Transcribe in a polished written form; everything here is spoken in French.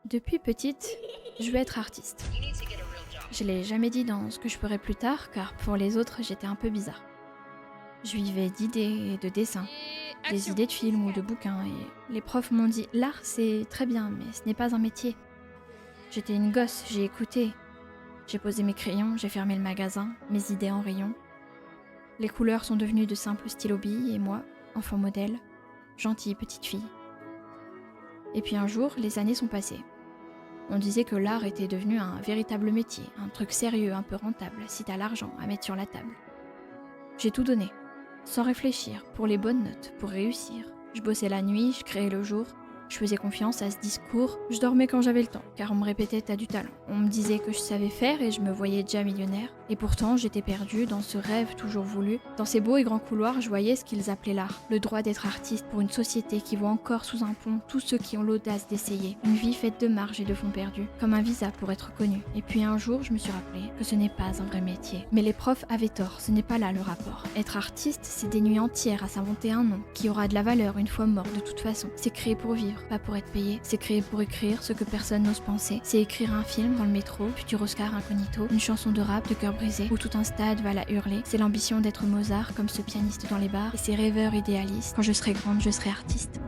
Depuis petite, je veux être artiste. Je l'ai jamais dit dans ce que je ferai plus tard, car pour les autres, j'étais un peu bizarre. Je vivais d'idées et de dessins, des idées de films ou de bouquins, et les profs m'ont dit « L'art, c'est très bien, mais ce n'est pas un métier. » J'étais une gosse, j'ai écouté. J'ai posé mes crayons, j'ai fermé le magasin, mes idées en rayon. Les couleurs sont devenues de simples stylos-billes, et moi, enfant modèle, gentille petite fille. Et puis un jour, les années sont passées. On disait que l'art était devenu un véritable métier, un truc sérieux, un peu rentable, si t'as l'argent à mettre sur la table. J'ai tout donné, sans réfléchir, pour les bonnes notes, pour réussir. Je bossais la nuit, je créais le jour, je faisais confiance à ce discours, je dormais quand j'avais le temps, car on me répétait t'as du talent. On me disait que je savais faire et je me voyais déjà millionnaire, et pourtant j'étais perdue dans ce rêve toujours voulu. Dans ces beaux et grands couloirs, je voyais ce qu'ils appelaient l'art, le droit d'être artiste pour une société qui voit encore sous un pont tous ceux qui ont l'audace d'essayer, une vie faite de marge et de fonds perdus, comme un visa pour être connu. Et puis un jour, je me suis rappelé que ce n'est pas un vrai métier. Mais les profs avaient tort, ce n'est pas là le rapport. Être artiste, c'est des nuits entières à s'inventer un nom, qui aura de la valeur une fois mort de toute façon. C'est créer pour vivre, pas pour être payé. C'est créer pour écrire ce que personne n'ose penser. C'est écrire un film dans le métro, futur Oscar incognito, une chanson de rap de cœur brisé, où tout un stade va la hurler. C'est l'ambition d'être Mozart, comme ce pianiste dans les bars, et ces rêveurs idéalistes. Quand je serai grande, je serai artiste.